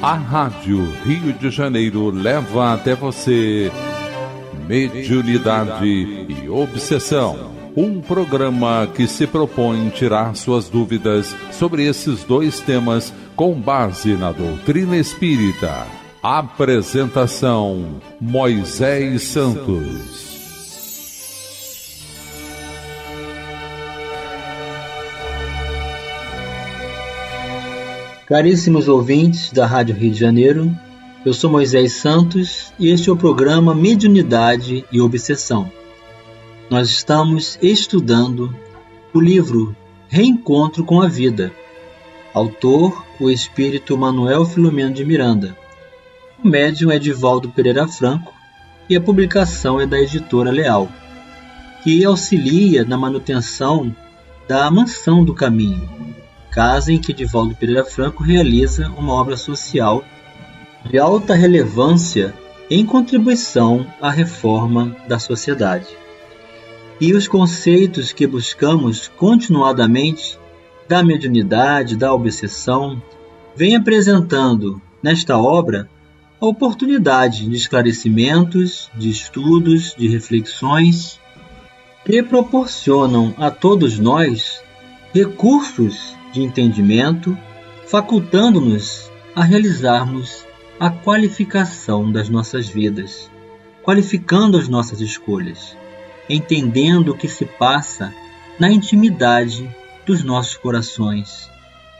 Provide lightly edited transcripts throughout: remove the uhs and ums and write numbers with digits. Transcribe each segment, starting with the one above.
A Rádio Rio de Janeiro leva até você Mediunidade e Obsessão, um programa que se propõe tirar suas dúvidas sobre esses dois temas com base na doutrina espírita. Apresentação: Moisés Santos. Caríssimos ouvintes da Rádio Rio de Janeiro, eu sou Moisés Santos e este é o programa Mediunidade e Obsessão. Nós estamos estudando o livro Reencontro com a Vida, autor o espírito Manuel Filomeno de Miranda, o médium é Edivaldo Pereira Franco e a publicação é da editora Leal, que auxilia na manutenção da Mansão do Caminho, casa em que Edivaldo Pereira Franco realiza uma obra social de alta relevância em contribuição à reforma da sociedade. E os conceitos que buscamos continuadamente da mediunidade, da obsessão, vem apresentando nesta obra a oportunidade de esclarecimentos, de estudos, de reflexões que proporcionam a todos nós recursos de entendimento, facultando-nos a realizarmos a qualificação das nossas vidas, qualificando as nossas escolhas, entendendo o que se passa na intimidade dos nossos corações,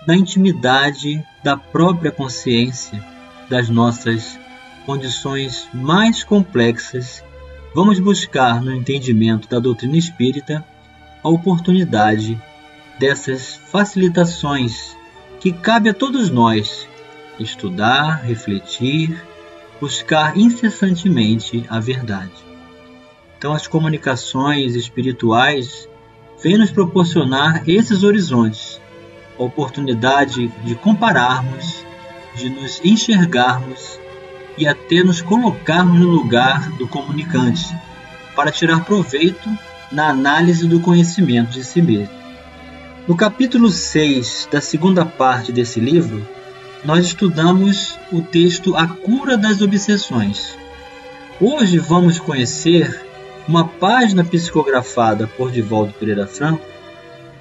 na intimidade da própria consciência, das nossas condições mais complexas. Vamos buscar no entendimento da doutrina espírita a oportunidade dessas facilitações que cabe a todos nós estudar, refletir, buscar incessantemente a verdade. Então as comunicações espirituais vêm nos proporcionar esses horizontes, a oportunidade de compararmos, de nos enxergarmos e até nos colocarmos no lugar do comunicante, para tirar proveito na análise do conhecimento de si mesmo. No capítulo 6 da segunda parte desse livro, nós estudamos o texto A Cura das Obsessões. Hoje vamos conhecer uma página psicografada por Edivaldo Pereira Franco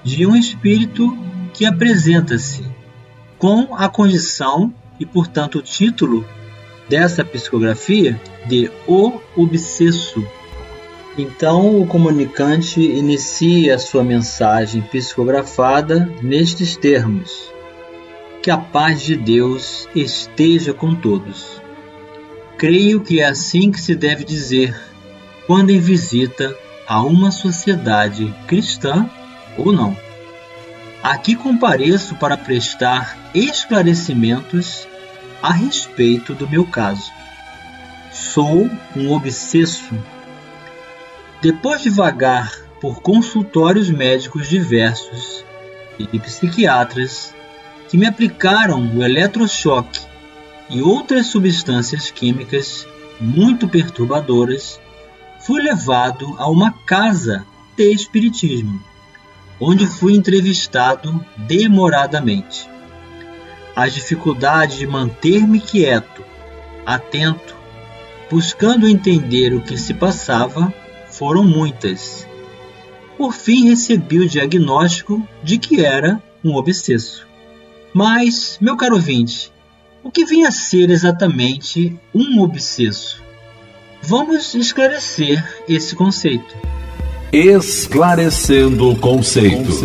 de um espírito que apresenta-se com a condição e, portanto, o título dessa psicografia de O Obsesso. Então, o comunicante inicia a sua mensagem psicografada nestes termos: que a paz de Deus esteja com todos. Creio que é assim que se deve dizer quando em visita a uma sociedade cristã ou não. Aqui compareço para prestar esclarecimentos a respeito do meu caso. Sou um obsesso. Depois de vagar por consultórios médicos diversos e psiquiatras que me aplicaram o eletrochoque e outras substâncias químicas muito perturbadoras, fui levado a uma casa de espiritismo, onde fui entrevistado demoradamente. As dificuldades de manter-me quieto, atento, buscando entender o que se passava, foram muitas. Por fim recebi o diagnóstico de que era um obsesso. Mas, meu caro ouvinte, o que vinha a ser exatamente um obsesso? Vamos esclarecer esse conceito. Esclarecendo conceitos.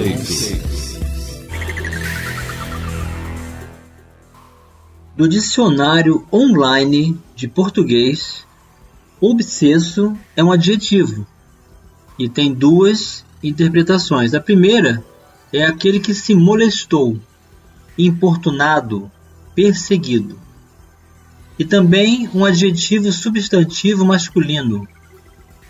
Do dicionário online de português, obsesso é um adjetivo e tem duas interpretações. A primeira é aquele que se molestou, importunado, perseguido. E também um adjetivo substantivo masculino,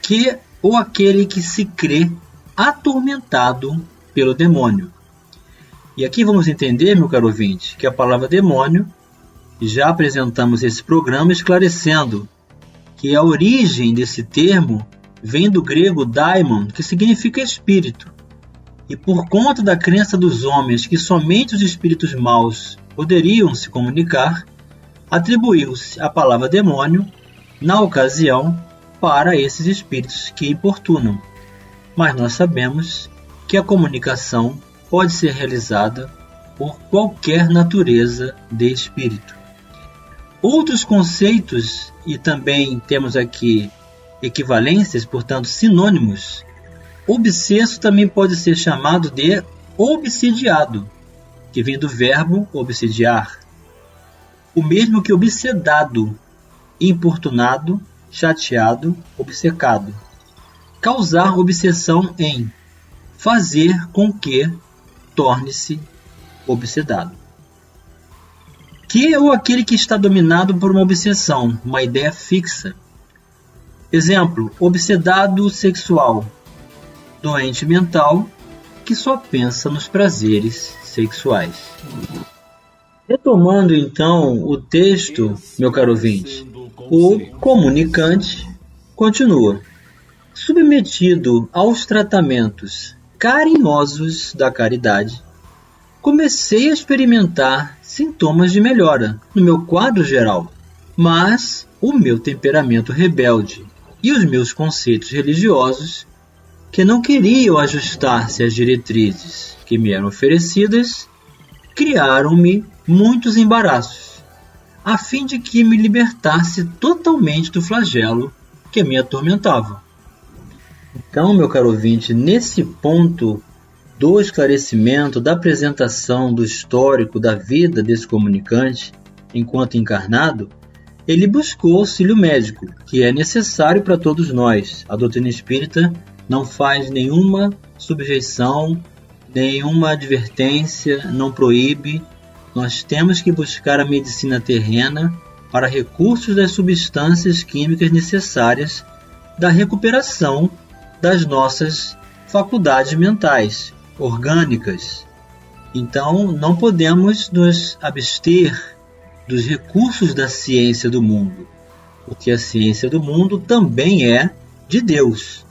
que ou aquele que se crê atormentado pelo demônio. E aqui vamos entender, meu caro ouvinte, que a palavra demônio, já apresentamos esse programa esclarecendo que a origem desse termo vem do grego daimon, que significa espírito. E por conta da crença dos homens que somente os espíritos maus poderiam se comunicar, atribuiu-se a palavra demônio, na ocasião, para esses espíritos que importunam. Mas nós sabemos que a comunicação pode ser realizada por qualquer natureza de espírito. Outros conceitos, e também temos aqui equivalências, portanto sinônimos. Obsesso também pode ser chamado de obsidiado, que vem do verbo obsidiar. O mesmo que obsedado, importunado, chateado, obcecado. Causar obsessão em fazer com que torne-se obsedado. Que ou aquele que está dominado por uma obsessão, uma ideia fixa. Exemplo, obsedado sexual, doente mental que só pensa nos prazeres sexuais. Retomando então o texto, meu caro ouvinte, o comunicante continua. Submetido aos tratamentos carinhosos da caridade, comecei a experimentar sintomas de melhora no meu quadro geral, mas o meu temperamento rebelde e os meus conceitos religiosos, que não queriam ajustar-se às diretrizes que me eram oferecidas, criaram-me muitos embaraços, a fim de que me libertasse totalmente do flagelo que me atormentava. Então, meu caro ouvinte, nesse ponto do esclarecimento, da apresentação do histórico da vida desse comunicante enquanto encarnado, ele buscou auxílio médico, que é necessário para todos nós. A doutrina espírita não faz nenhuma subjeição, nenhuma advertência, não proíbe. Nós temos que buscar a medicina terrena para recursos das substâncias químicas necessárias da recuperação das nossas faculdades mentais, orgânicas. Então, não podemos nos abster dos recursos da ciência do mundo, porque a ciência do mundo também é de Deus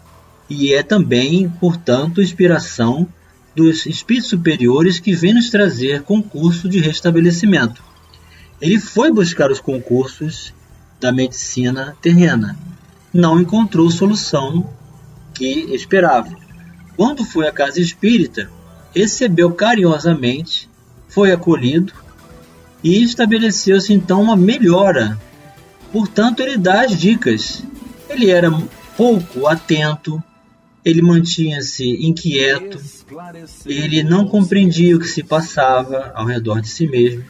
e é também, portanto, inspiração dos espíritos superiores que vêm nos trazer concurso de restabelecimento. Ele foi buscar os concursos da medicina terrena, não encontrou solução que esperava. Quando foi à casa espírita, recebeu carinhosamente, foi acolhido e estabeleceu-se então uma melhora. Portanto, ele dá as dicas. Ele era pouco atento, ele mantinha-se inquieto, ele não compreendia o que se passava ao redor de si mesmo.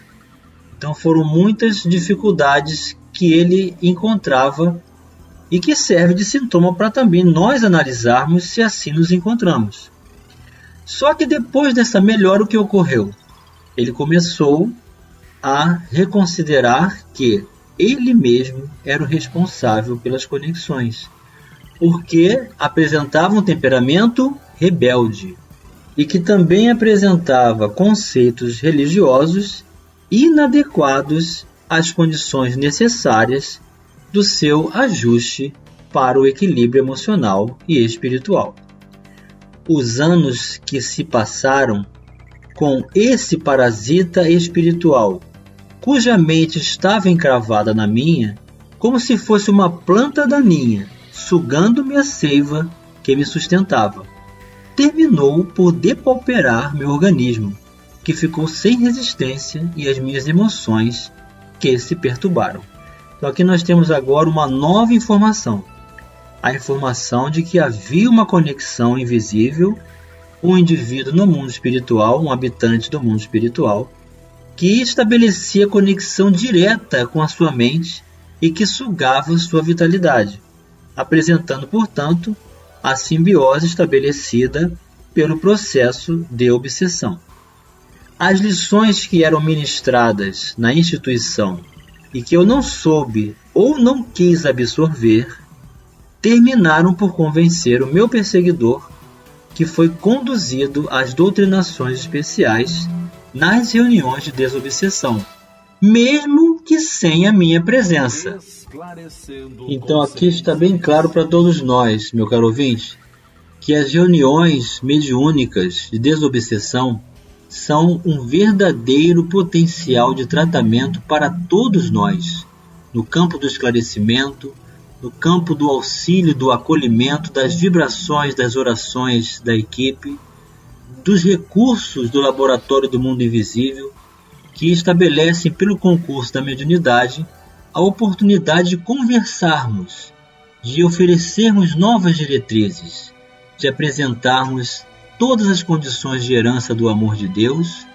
Então foram muitas dificuldades que ele encontrava e que serve de sintoma para também nós analisarmos se assim nos encontramos. Só que depois dessa melhora, o que ocorreu? Ele começou a reconsiderar que ele mesmo era o responsável pelas conexões, porque apresentava um temperamento rebelde e que também apresentava conceitos religiosos inadequados às condições necessárias do seu ajuste para o equilíbrio emocional e espiritual. Os anos que se passaram com esse parasita espiritual, cuja mente estava encravada na minha, como se fosse uma planta daninha, sugando-me a seiva que me sustentava, terminou por depauperar meu organismo, que ficou sem resistência, e as minhas emoções que se perturbaram. Então aqui nós temos agora uma nova informação. A informação de que havia uma conexão invisível, um indivíduo no mundo espiritual, um habitante do mundo espiritual, que estabelecia conexão direta com a sua mente e que sugava sua vitalidade, apresentando, portanto, a simbiose estabelecida pelo processo de obsessão. As lições que eram ministradas na instituição e que eu não soube ou não quis absorver, terminaram por convencer o meu perseguidor, que foi conduzido às doutrinações especiais nas reuniões de desobsessão, mesmo que sem a minha presença. Então aqui está bem claro para todos nós, meu caro ouvinte, que as reuniões mediúnicas de desobsessão são um verdadeiro potencial de tratamento para todos nós, no campo do esclarecimento, no campo do auxílio, do acolhimento, das vibrações, das orações da equipe, dos recursos do Laboratório do Mundo Invisível, que estabelecem pelo concurso da mediunidade a oportunidade de conversarmos, de oferecermos novas diretrizes, de apresentarmos todas as condições de herança do amor de Deus,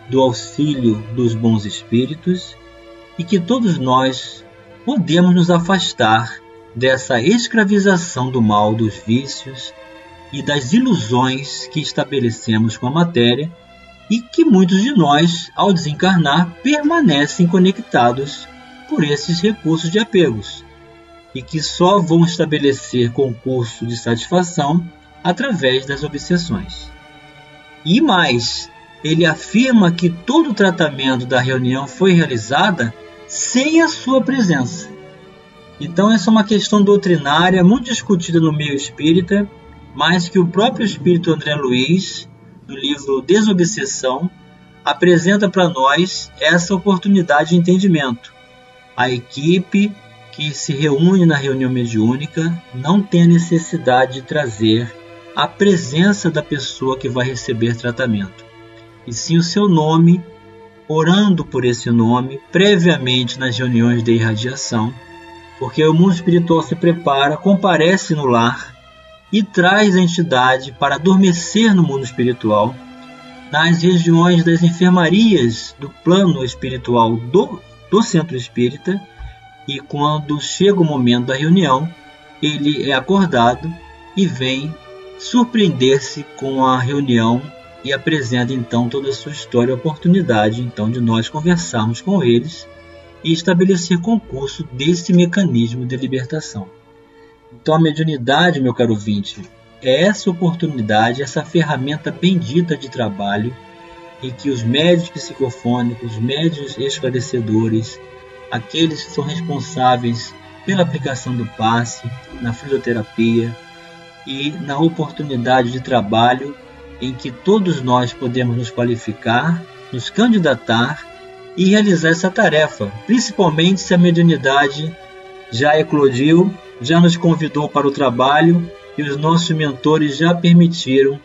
do auxílio dos bons espíritos, e que todos nós podemos nos afastar dessa escravização do mal, dos vícios e das ilusões que estabelecemos com a matéria e que muitos de nós, ao desencarnar, permanecem conectados por esses recursos de apegos e que só vão estabelecer concurso de satisfação através das obsessões. E mais, ele afirma que todo o tratamento da reunião foi realizada sem a sua presença. Então essa é uma questão doutrinária muito discutida no meio espírita, mas que o próprio espírito André Luiz, no livro Desobsessão, apresenta para nós essa oportunidade de entendimento. A equipe que se reúne na reunião mediúnica não tem a necessidade de trazer a presença da pessoa que vai receber tratamento, e sim o seu nome, orando por esse nome previamente nas reuniões de irradiação, porque o mundo espiritual se prepara, comparece no lar e traz a entidade para adormecer no mundo espiritual, nas regiões das enfermarias do plano espiritual do centro espírita, e quando chega o momento da reunião, ele é acordado e vem surpreender-se com a reunião e apresenta então toda a sua história, a oportunidade então de nós conversarmos com eles e estabelecer concurso desse mecanismo de libertação. Então a mediunidade, meu caro ouvinte, é essa oportunidade, essa ferramenta bendita de trabalho em que os médiuns psicofônicos, os médiuns esclarecedores, aqueles que são responsáveis pela aplicação do passe, na fisioterapia e na oportunidade de trabalho em que todos nós podemos nos qualificar, nos candidatar e realizar essa tarefa, principalmente se a mediunidade já eclodiu, já nos convidou para o trabalho e os nossos mentores já permitiram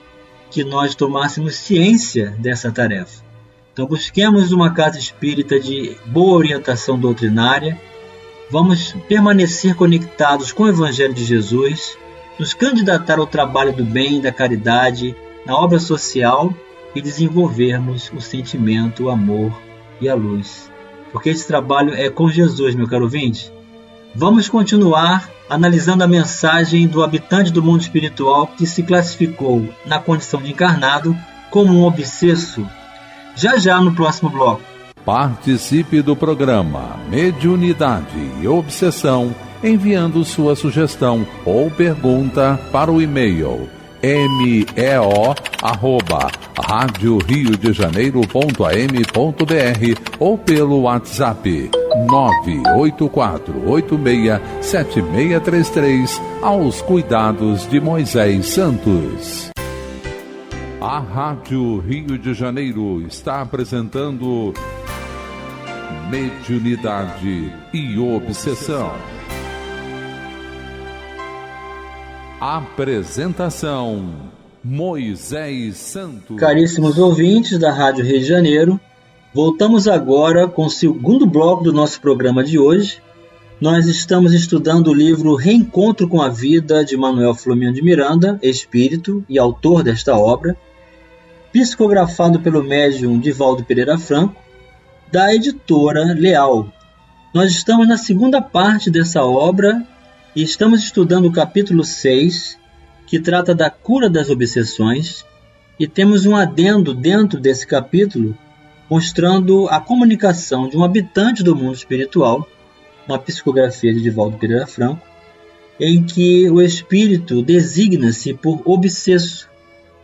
que nós tomássemos ciência dessa tarefa. Então busquemos uma casa espírita de boa orientação doutrinária, vamos permanecer conectados com o Evangelho de Jesus, nos candidatar ao trabalho do bem, da caridade, na obra social e desenvolvermos o sentimento, o amor e a luz. Porque esse trabalho é com Jesus, meu caro ouvinte. Vamos continuar analisando a mensagem do habitante do mundo espiritual que se classificou na condição de encarnado como um obsesso, já no próximo bloco. Participe do programa Mediunidade e Obsessão enviando sua sugestão ou pergunta para o e-mail meo@radioriodejaneiro.am.br ou pelo WhatsApp 984867633 aos cuidados de Moisés Santos. A Rádio Rio de Janeiro está apresentando Mediunidade e Obsessão. Apresentação: Moisés Santos. Caríssimos ouvintes da Rádio Rio de Janeiro, voltamos agora com o segundo bloco do nosso programa de hoje. Nós estamos estudando o livro Reencontro com a Vida, de Manuel Filomeno de Miranda, espírito e autor desta obra, psicografado pelo médium Divaldo Pereira Franco, da editora Leal. Nós estamos na segunda parte dessa obra e estamos estudando o capítulo 6, que trata da cura das obsessões, e temos um adendo dentro desse capítulo mostrando a comunicação de um habitante do mundo espiritual, uma psicografia de Divaldo Pereira Franco, em que o espírito designa-se por obsesso,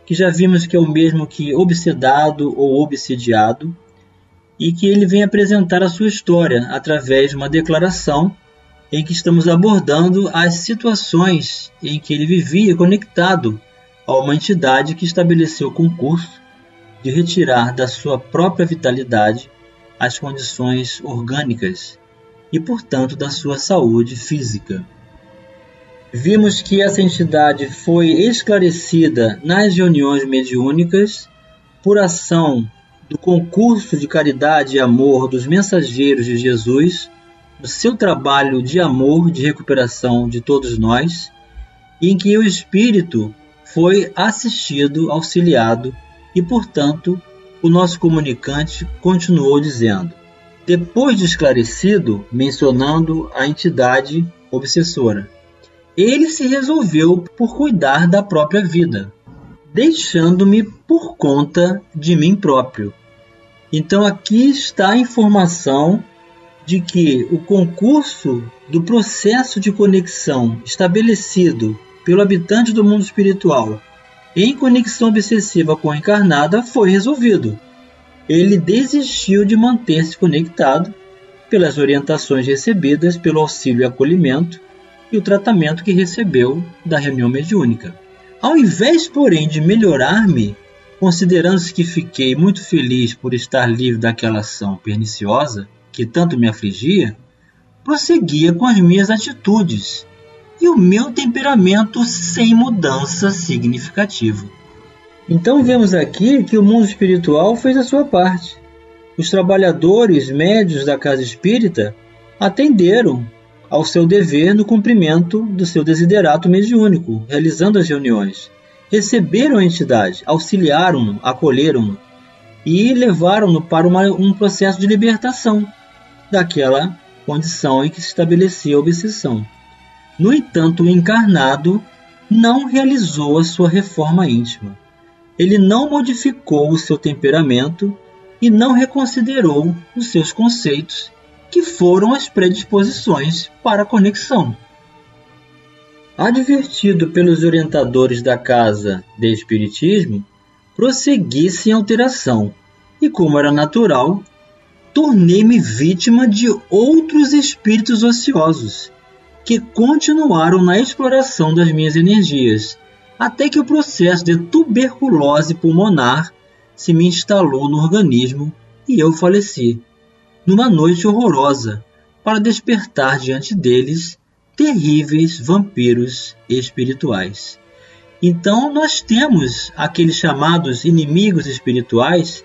que já vimos que é o mesmo que obsedado ou obsidiado, e que ele vem apresentar a sua história através de uma declaração em que estamos abordando as situações em que ele vivia conectado a uma entidade que estabeleceu concurso de retirar da sua própria vitalidade as condições orgânicas e, portanto, da sua saúde física. Vimos que essa entidade foi esclarecida nas reuniões mediúnicas por ação do concurso de caridade e amor dos mensageiros de Jesus, do seu trabalho de amor, de recuperação de todos nós, em que o espírito foi assistido, auxiliado e, portanto, o nosso comunicante continuou dizendo: depois de esclarecido, mencionando a entidade obsessora, ele se resolveu por cuidar da própria vida, deixando-me por conta de mim próprio. Então aqui está a informação de que o concurso do processo de conexão estabelecido pelo habitante do mundo espiritual em conexão obsessiva com a encarnada foi resolvido. Ele desistiu de manter-se conectado pelas orientações recebidas, pelo auxílio e acolhimento e o tratamento que recebeu da reunião mediúnica. Ao invés, porém, de melhorar-me, considerando-se que fiquei muito feliz por estar livre daquela ação perniciosa que tanto me afligia, prosseguia com as minhas atitudes e o meu temperamento sem mudança significativa. Então vemos aqui que o mundo espiritual fez a sua parte. Os trabalhadores médios da casa espírita atenderam ao seu dever no cumprimento do seu desiderato mediúnico, realizando as reuniões. Receberam a entidade, auxiliaram-no, acolheram-no e levaram-no para um processo de libertação daquela condição em que se estabelecia a obsessão. No entanto, o encarnado não realizou a sua reforma íntima. Ele não modificou o seu temperamento e não reconsiderou os seus conceitos, que foram as predisposições para a conexão. Advertido pelos orientadores da Casa de Espiritismo, prossegui sem alteração, e como era natural, tornei-me vítima de outros espíritos ociosos, que continuaram na exploração das minhas energias, até que o processo de tuberculose pulmonar se me instalou no organismo e eu faleci, numa noite horrorosa, para despertar diante deles terríveis vampiros espirituais. Então nós temos aqueles chamados inimigos espirituais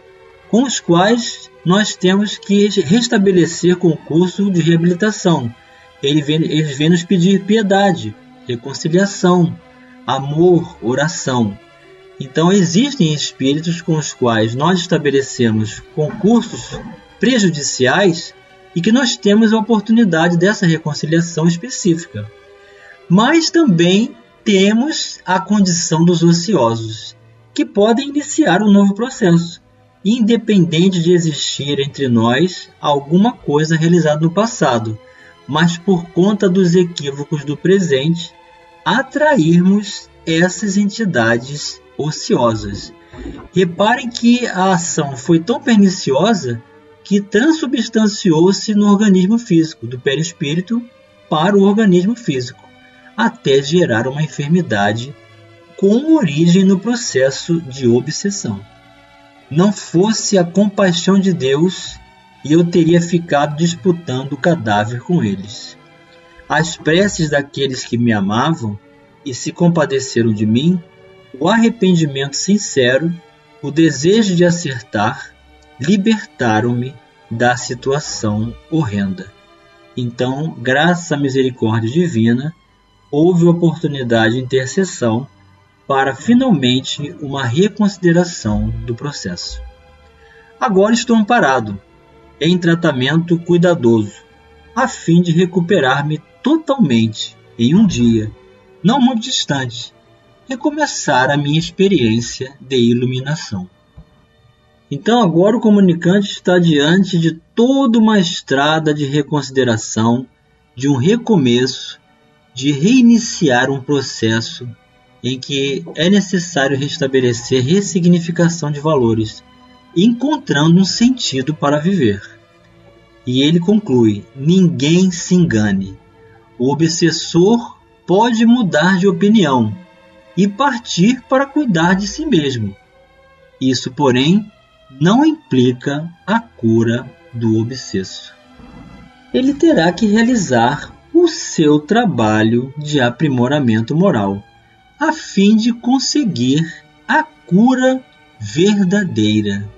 com os quais nós temos que restabelecer concurso de reabilitação. Eles vêm nos pedir piedade, reconciliação, amor, oração. Então existem espíritos com os quais nós estabelecemos concursos prejudiciais e que nós temos a oportunidade dessa reconciliação específica. Mas também temos a condição dos ociosos, que podem iniciar um novo processo, independente de existir entre nós alguma coisa realizada no passado, mas por conta dos equívocos do presente, atrairmos essas entidades ociosas. Reparem que a ação foi tão perniciosa que transubstanciou-se no organismo físico, do perispírito para o organismo físico, até gerar uma enfermidade com origem no processo de obsessão. Não fosse a compaixão de Deus, e eu teria ficado disputando o cadáver com eles. As preces daqueles que me amavam e se compadeceram de mim, o arrependimento sincero, o desejo de acertar, libertaram-me da situação horrenda. Então, graças à misericórdia divina, houve oportunidade de intercessão para finalmente uma reconsideração do processo. Agora estou amparado, em tratamento cuidadoso, a fim de recuperar-me totalmente em um dia, não muito distante, recomeçar a minha experiência de iluminação. Então agora o comunicante está diante de toda uma estrada de reconsideração, de um recomeço, de reiniciar um processo em que é necessário restabelecer ressignificação de valores, encontrando um sentido para viver. E ele conclui: ninguém se engane. O obsessor pode mudar de opinião e partir para cuidar de si mesmo. Isso, porém, não implica a cura do obsesso. Ele terá que realizar o seu trabalho de aprimoramento moral, a fim de conseguir a cura verdadeira.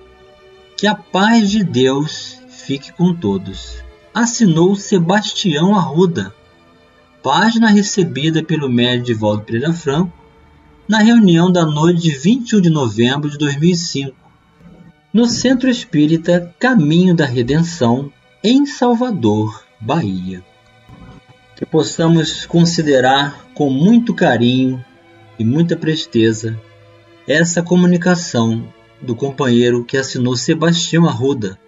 Que a paz de Deus fique com todos. Assinou Sebastião Arruda, página recebida pelo médium Divaldo Pereira Franco, na reunião da noite de 21 de novembro de 2005, no Centro Espírita Caminho da Redenção, em Salvador, Bahia. Que possamos considerar com muito carinho e muita presteza essa comunicação do companheiro que assinou Sebastião Arruda,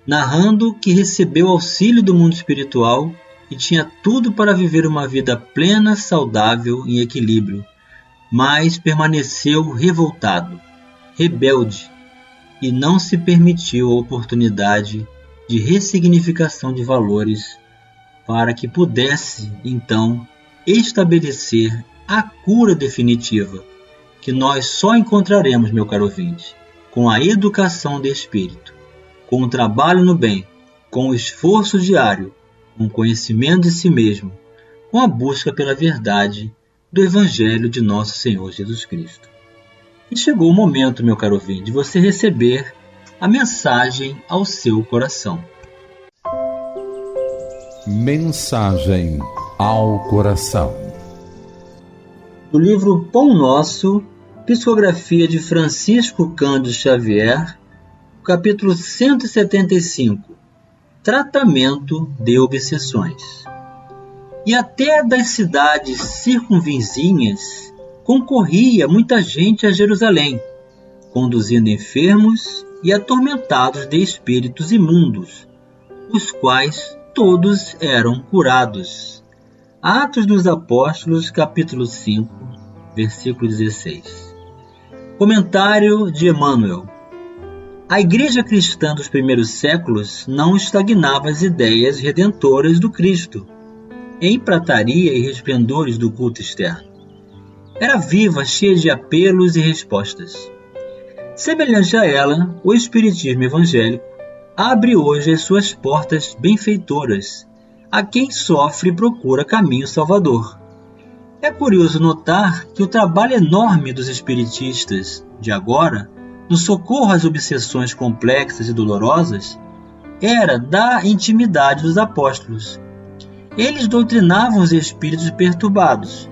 narrando que recebeu auxílio do mundo espiritual e tinha tudo para viver uma vida plena, saudável e em equilíbrio, mas permaneceu revoltado, rebelde, e não se permitiu a oportunidade de ressignificação de valores para que pudesse, então, estabelecer a cura definitiva, que nós só encontraremos, meu caro ouvinte, com a educação de espírito, com o trabalho no bem, com o esforço diário, com o conhecimento de si mesmo, com a busca pela verdade do Evangelho de nosso Senhor Jesus Cristo. E chegou o momento, meu caro ouvinte, de você receber a mensagem ao seu coração. Mensagem ao coração. Do livro Pão Nosso, psicografia de Francisco Cândido Xavier, capítulo 175, Tratamento de obsessões. E até das cidades circunvizinhas concorria muita gente a Jerusalém, conduzindo enfermos e atormentados de espíritos imundos, os quais todos eram curados. Atos dos Apóstolos, capítulo 5, versículo 16. Comentário de Emmanuel. A Igreja cristã dos primeiros séculos não estagnava as ideias redentoras do Cristo, em prataria e resplendores do culto externo. Era viva, cheia de apelos e respostas. Semelhante a ela, o Espiritismo evangélico abre hoje as suas portas benfeitoras a quem sofre e procura caminho salvador. É curioso notar que o trabalho enorme dos espiritistas de agora, no socorro às obsessões complexas e dolorosas, era da intimidade dos apóstolos. Eles doutrinavam os espíritos perturbados,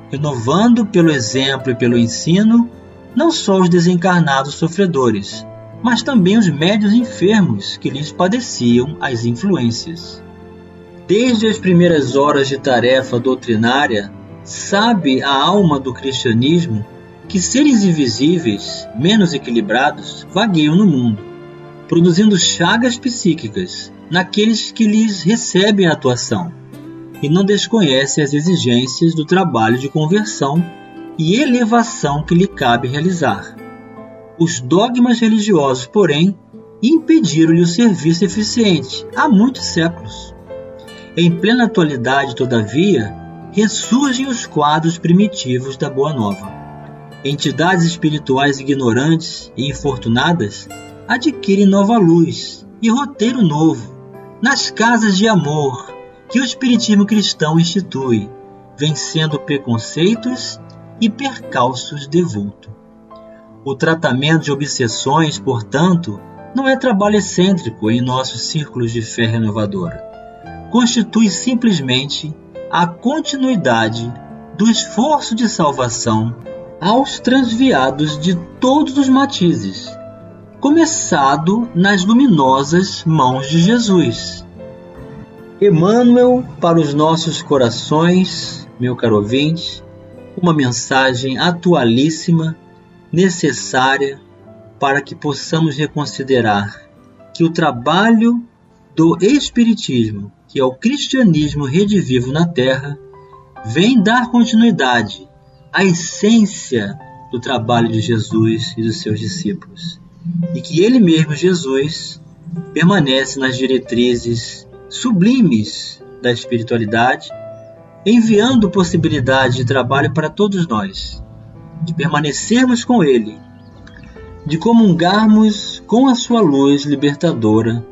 renovando pelo exemplo e pelo ensino não só os desencarnados sofredores, mas também os médios enfermos que lhes padeciam as influências. Desde as primeiras horas de tarefa doutrinária, sabe a alma do cristianismo que seres invisíveis, menos equilibrados, vagueiam no mundo, produzindo chagas psíquicas naqueles que lhes recebem a atuação, e não desconhecem as exigências do trabalho de conversão e elevação que lhe cabe realizar. Os dogmas religiosos, porém, impediram-lhe o serviço eficiente há muitos séculos. Em plena atualidade, todavia, ressurgem os quadros primitivos da Boa Nova. Entidades espirituais ignorantes e infortunadas adquirem nova luz e roteiro novo nas casas de amor que o Espiritismo cristão institui, vencendo preconceitos e percalços de vulto. O tratamento de obsessões, portanto, não é trabalho excêntrico em nossos círculos de fé renovadora. Constitui simplesmente a continuidade do esforço de salvação aos transviados de todos os matizes, começado nas luminosas mãos de Jesus. Emmanuel, para os nossos corações, meu caro ouvinte, uma mensagem atualíssima, necessária para que possamos reconsiderar que o trabalho do Espiritismo, que é o cristianismo redivivo na Terra, vem dar continuidade à essência do trabalho de Jesus e dos seus discípulos, e que ele mesmo, Jesus, permanece nas diretrizes sublimes da espiritualidade, enviando possibilidade de trabalho para todos nós, de permanecermos com ele, de comungarmos com a sua luz libertadora,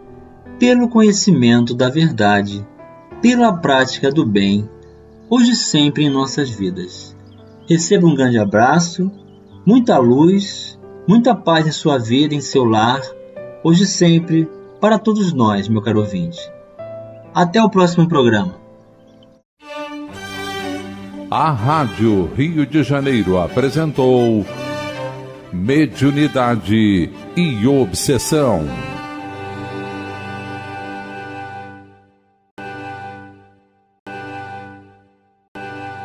pelo conhecimento da verdade, pela prática do bem, hoje e sempre em nossas vidas. Receba um grande abraço, muita luz, muita paz em sua vida, em seu lar, hoje e sempre, para todos nós, meu caro ouvinte. Até o próximo programa. A Rádio Rio de Janeiro apresentou Mediunidade e Obsessão.